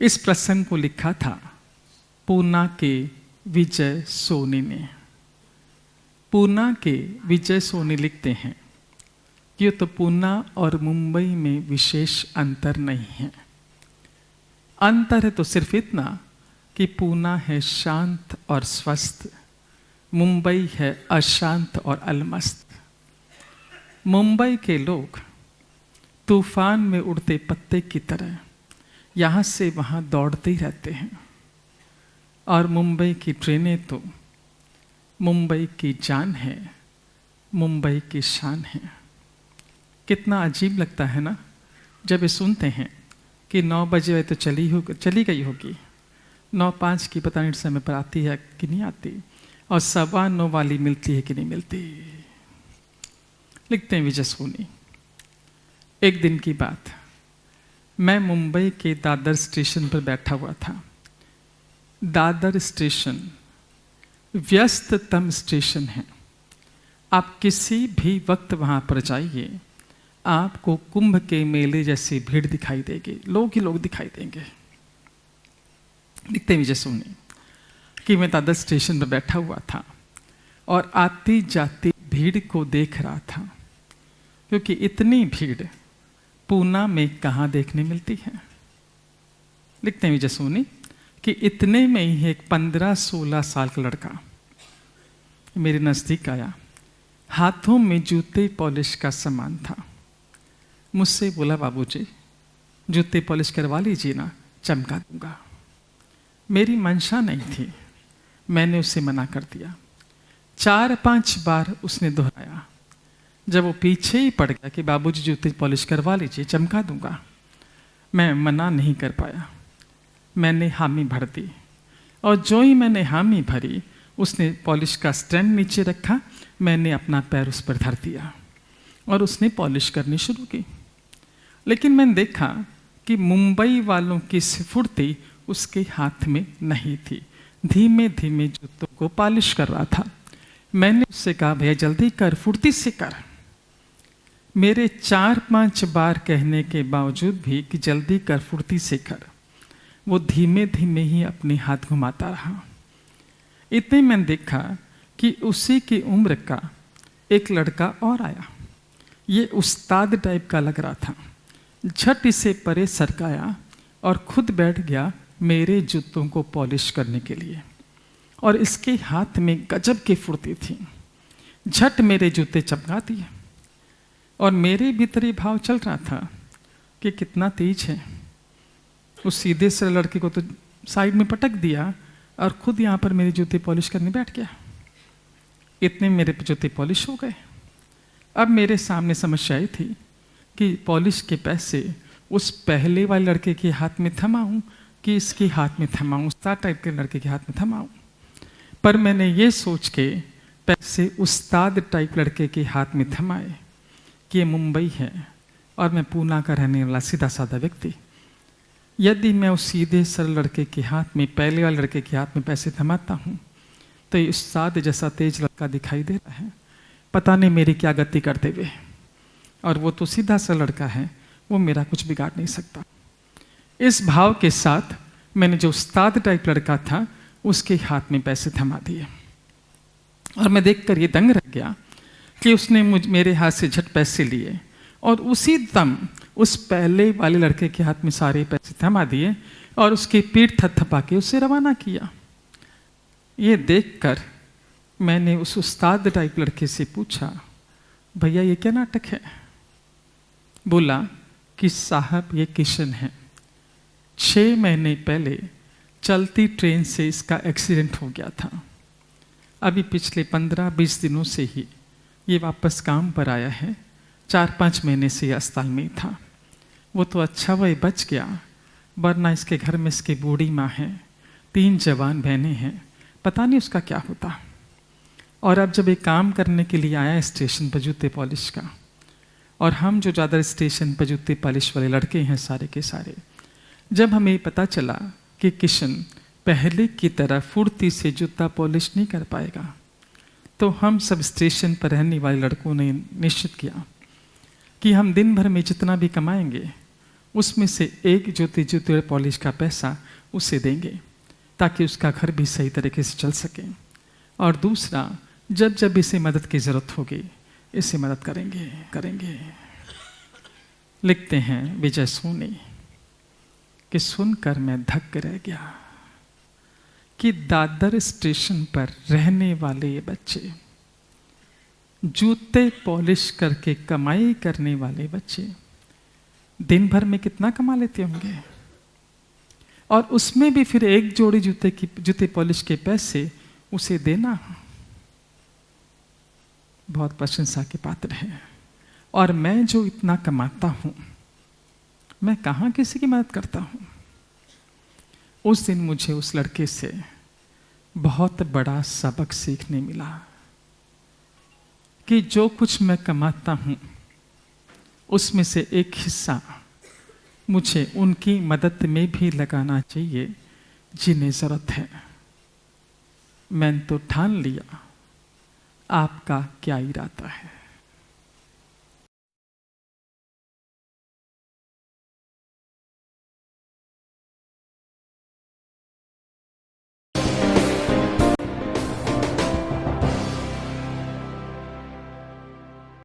इस प्रसंग को लिखा था पूना के विजय सोनी ने। पूना के विजय सोनी लिखते हैं कि तो पूना और मुंबई में विशेष अंतर नहीं है। अंतर है तो सिर्फ इतना कि पूना है शांत और स्वस्थ, मुंबई है अशांत और अलमस्त। मुंबई के लोग तूफान में उड़ते पत्ते की तरह यहाँ से वहाँ दौड़ते ही रहते हैं, और मुंबई की ट्रेनें तो मुंबई की जान है, मुंबई की शान है। कितना अजीब लगता है ना जब ये सुनते हैं कि 9 बजे तो चली गई होगी, 9:05 की पता नहीं समय पर आती है कि नहीं आती, और 9:15 वाली मिलती है कि नहीं मिलती। लिखते हैं विजय सोनी। एक दिन की बात, मैं मुंबई के दादर स्टेशन पर बैठा हुआ था। दादर स्टेशन व्यस्ततम स्टेशन है। आप किसी भी वक्त वहाँ पर जाइए, आपको कुंभ के मेले जैसी भीड़ दिखाई देगी, लोग ही लोग दिखाई देंगे। लिखते विजय सोनी कि मैं दादर स्टेशन पर बैठा हुआ था और आती जाती भीड़ को देख रहा था, क्योंकि इतनी भीड़ पूना में कहाँ देखने मिलती है। लिखते हैं विजय सोनी कि इतने में ही एक 15-16 साल का लड़का मेरे नज़दीक आया। हाथों में जूते पॉलिश का सामान था। मुझसे बोला, बाबूजी जूते पॉलिश करवा लीजिए ना, चमका दूंगा। मेरी मंशा नहीं थी, मैंने उसे मना कर दिया। 4-5 बार उसने दोहराया। जब वो पीछे ही पड़ गया कि बाबूजी जूते पॉलिश करवा लीजिए, चमका दूंगा, मैं मना नहीं कर पाया। मैंने हामी भर दी, और जो ही मैंने हामी भरी उसने पॉलिश का स्टैंड नीचे रखा, मैंने अपना पैर उस पर धर दिया और उसने पॉलिश करनी शुरू की। लेकिन मैंने देखा कि मुंबई वालों की स्फूर्ति उसके हाथ में नहीं थी। धीमे धीमे जूतों को पॉलिश कर रहा था। मैंने उससे कहा, भैया जल्दी कर, फुर्ती से कर। मेरे 4-5 बार कहने के बावजूद भी कि जल्दी कर, फुर्ती से कर, वो धीमे धीमे ही अपने हाथ घुमाता रहा। इतने मैंने देखा कि उसी की उम्र का एक लड़का और आया। ये उस्ताद टाइप का लग रहा था। झट इसे परे सरकाया और खुद बैठ गया मेरे जूतों को पॉलिश करने के लिए, और इसके हाथ में गजब की फुर्ती थी। झट मेरे जूते चमका दिए, और मेरे भीतर भाव चल रहा था कि कितना तेज है। उस सीधे से लड़के को तो साइड में पटक दिया और खुद यहाँ पर मेरे जूते पॉलिश करने बैठ गया। इतने मेरे जूते पॉलिश हो गए। अब मेरे सामने समस्या आई थी कि पॉलिश के पैसे उस पहले वाले लड़के के हाथ में थमाऊं कि इसके हाथ में थमाऊं, उस्ताद टाइप के लड़के के हाथ में थमाऊं। पर मैंने ये सोच के पैसे उस्ताद टाइप लड़के के हाथ में थमाए कि ये मुंबई है और मैं पूना का रहने वाला सीधा साधा व्यक्ति। यदि मैं उस सीधे सरल लड़के के हाथ में, पहले वाले लड़के के हाथ में पैसे थमाता हूँ, तो ये उस्ताद जैसा तेज लड़का दिखाई दे रहा है, पता नहीं मेरी क्या गति करते हुए, और वो तो सीधा सा लड़का है, वो मेरा कुछ बिगाड़ नहीं सकता। इस भाव के साथ मैंने जो उस्ताद टाइप लड़का था उसके हाथ में पैसे थमा दिए, और मैं देखकर ये दंग रह गया कि उसने मेरे हाथ से झट पैसे लिए और उसी दम उस पहले वाले लड़के के हाथ में सारे पैसे थमा दिए और उसकी पीठ थपथपा के उसे रवाना किया। ये देखकर मैंने उस उस्ताद टाइप लड़के से पूछा, भैया ये क्या नाटक है? बोला कि साहब ये किशन है, 6 महीने पहले चलती ट्रेन से इसका एक्सीडेंट हो गया था। अभी पिछले 15-20 दिनों से ही ये वापस काम पर आया है। 4-5 महीने से ये अस्पताल में था। वो तो अच्छा वही बच गया, वरना इसके घर में इसकी बूढ़ी माँ है, 3 जवान बहनें हैं, पता नहीं उसका क्या होता। और अब जब ये काम करने के लिए आया स्टेशन पर जूते पॉलिश का, और हम जो ज़्यादा स्टेशन पर जूते पॉलिश वाले लड़के हैं सारे के सारे, जब हमें पता चला कि किशन पहले की तरह फुर्ती से जूता पॉलिश नहीं कर पाएगा, तो हम सब स्टेशन पर रहने वाले लड़कों ने निश्चित किया कि हम दिन भर में जितना भी कमाएंगे उसमें से एक जूते पॉलिश का पैसा उसे देंगे ताकि उसका घर भी सही तरीके से चल सके, और दूसरा जब जब इसे मदद की ज़रूरत होगी इसे मदद करेंगे। लिखते हैं विजय सोनी कि सुनकर मैं धक्क रह गया कि दादर स्टेशन पर रहने वाले ये बच्चे, जूते पॉलिश करके कमाई करने वाले बच्चे दिन भर में कितना कमा लेते होंगे, और उसमें भी फिर एक जोड़ी जूते पॉलिश के पैसे उसे देना बहुत प्रशंसा के पात्र है। और मैं जो इतना कमाता हूं, मैं कहां किसी की मदद करता हूं। उस दिन मुझे उस लड़के से बहुत बड़ा सबक सीखने मिला कि जो कुछ मैं कमाता हूं उसमें से एक हिस्सा मुझे उनकी मदद में भी लगाना चाहिए जिन्हें ज़रूरत है। मैंने तो ठान लिया, आपका क्या इरादा है।